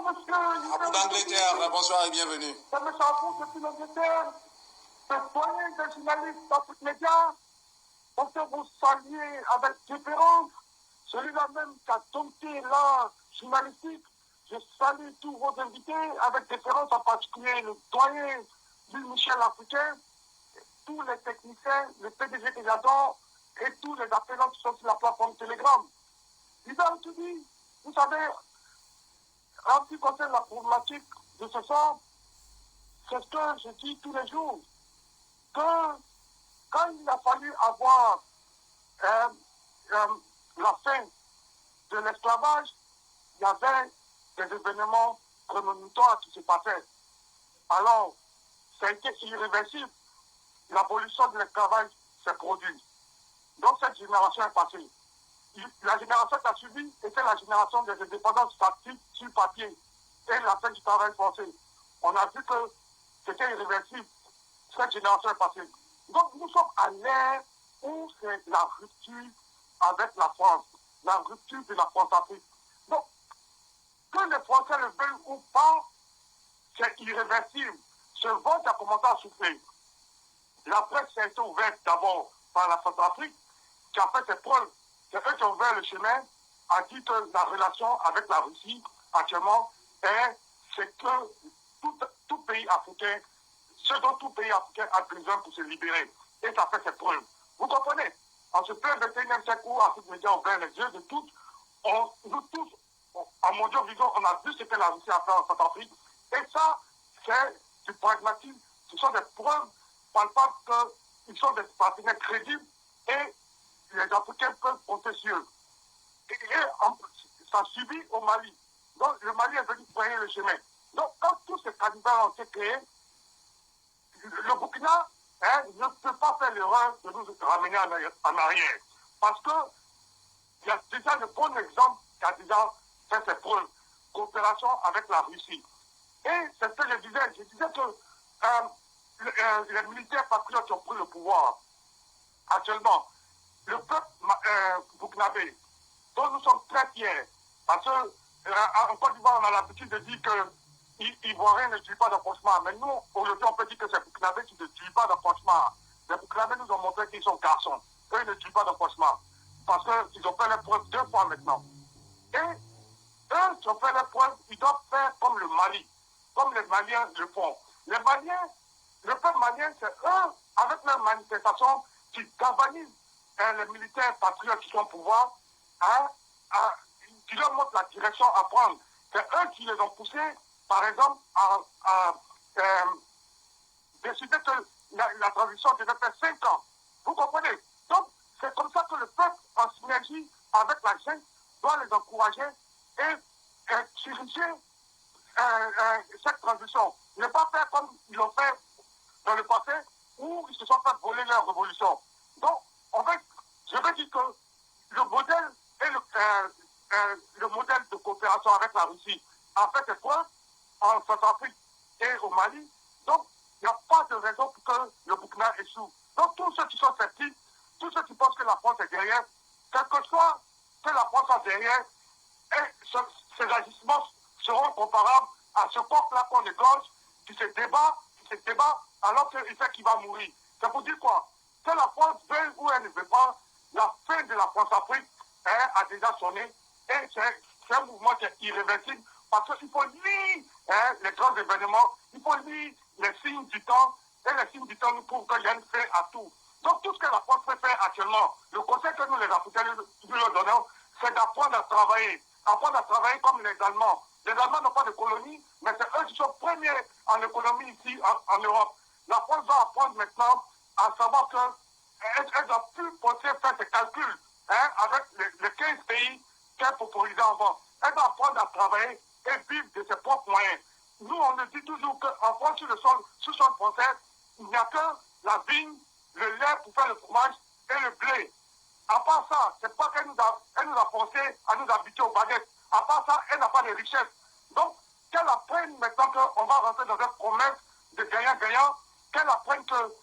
monsieur. Abou d'Angleterre, bonsoir et bienvenue. C'est M. Abou depuis l'Angleterre. C'est doyen des journalistes d'Afrique Média. On peut vous saluer avec référence. Celui-là même qui a dompté l'art journalistique. Je salue tous vos invités avec référence en particulier le doyen du Michel Africain, tous les techniciens, le PDG des Jadons et tous les appelants qui sont sur la plateforme Telegram. Disant tout dit, vous savez, en ce qui concerne la problématique de ce soir, c'est ce que je dis tous les jours, que quand il a fallu avoir la fin de l'esclavage, il y avait des événements prémonitoires qui se passaient. Alors, ça a été irréversible. L'abolition de l'esclavage s'est produite. Donc cette génération est passée. La génération qui a suivi était la génération des indépendances statiques sur papier et la fin du travail forcé. On a vu que c'était irréversible. Cette génération est passée. Donc nous sommes à l'ère où c'est la rupture avec la France, la rupture de la France-Afrique. Donc, que les Français le veulent ou pas, c'est irréversible. Ce vote a commencé à souffler. La presse a été ouverte d'abord par la France-Afrique, qui a fait ses preuves. C'est eux qui ont ouvert le chemin, a dit que la relation avec la Russie, actuellement, c'est que tout pays africain, ce dont tout pays africain a besoin pour se libérer. Et ça fait ses preuves. Vous comprenez? En ce plein 21e siècle où Afrique Média a ouvert les yeux de tous, nous tous, en Mondial Vision, on a vu ce que la Russie a fait en Centrafrique. Et ça, c'est du pragmatisme. Ce sont des preuves palpables qu'ils sont des partenaires crédibles et les Africains peuvent compter sur eux. Et ça subit au Mali. Donc le Mali est venu frayer le chemin. Donc quand tous ces candidats ont été créés, le Burkina ne peut pas faire l'erreur de nous ramener en arrière. Parce qu'il y a déjà de bons exemples qui a déjà fait ses preuves. Coopération avec la Russie. Et c'est ce que je disais. Je disais que les militaires patriotes qui ont pris le pouvoir actuellement, le peuple burkinabé, dont nous sommes très fiers, parce qu'en Côte d'Ivoire, on a l'habitude de dire que Ivoiriens ne tuent pas d'accrochement. Mais nous, aujourd'hui, on peut dire que c'est Burkinabés qui ne tuent pas d'accrochement. Les Burkinabés nous ont montré qu'ils sont garçons. Eux, ils ne tuent pas d'accrochement. Parce qu'ils ont fait l'épreuve 2 fois maintenant. Et eux qui ont fait l'épreuve, ils doivent faire comme le Mali, comme les Maliens le font. Les Maliens, le peuple malien, c'est eux, avec leurs manifestations, qui galvanisent les militaires patriotes qui sont au pouvoir, qui leur montrent la direction à prendre. C'est eux qui les ont poussés, par exemple, à décider que la transition devait faire 5 ans. Vous comprenez? Donc, c'est comme ça que le peuple, en synergie avec la jeune, doit les encourager et diriger cette transition. Ne pas faire comme ils l'ont fait dans le passé, où ils se sont fait voler leur révolution. Donc, je veux dire que le modèle et le modèle de coopération avec la Russie a fait ses preuves en Centrafrique et au Mali. Donc, il n'y a pas de raison pour que le Burkina échoue. Donc, tous ceux qui sont sceptiques, tous ceux qui pensent que la France est derrière, quel que soit que la France soit derrière, et ces agissements seront comparables à ce coq-là qu'on égorge, qui se débat, alors qu'il sait qu'il va mourir. Ça veut dire quoi? Que la France veut ou elle ne veut pas, la fin de la France-Afrique a déjà sonné, et c'est un mouvement qui est irréversible, parce qu'il faut lire les grands événements, il faut lire les signes du temps, et les signes du temps nous prouvent qu'il y a une fin à tout. Donc tout ce que la France peut faire actuellement, le conseil que nous les Africains nous leur donnons, c'est d'apprendre à travailler comme les Allemands. Les Allemands n'ont pas de colonie, mais c'est eux qui sont premiers en économie ici en Europe. La France doit apprendre maintenant à savoir qu'elle doit plus penser faire ses calculs avec les 15 pays qu'elle popularisait avant. Elle doit apprendre à travailler et vivre de ses propres moyens. Nous, on nous dit toujours qu'en France, sur le sol français, il n'y a que la vigne, le lait pour faire le fromage et le blé. À part ça, c'est pas qu'elle nous a forcé à nous habituer aux baguettes. À part ça, elle n'a pas de richesse. Donc, qu'elle apprenne maintenant qu'on va rentrer dans un promesse de gagnant-gagnant, qu'elle apprenne que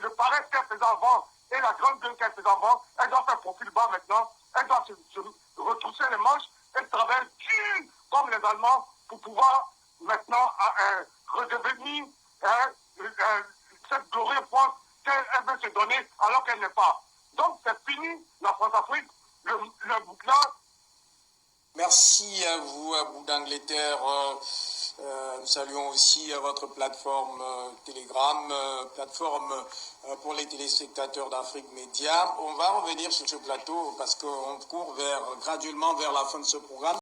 le paresse qu'elle faisait avant et la grande gueule qu'elle faisait avant, elle doit faire profil bas maintenant, elle doit se retrousser les manches, elle travaille dur comme les Allemands pour pouvoir maintenant redevenir cette glorieuse France qu'elle veut se donner alors qu'elle n'est pas. Donc c'est fini la France-Afrique, le bouclage. Merci à vous, à bout d'Angleterre. Nous saluons aussi votre plateforme Telegram, plateforme pour les téléspectateurs d'Afrique Média. On va revenir sur ce plateau parce qu'on court graduellement vers la fin de ce programme.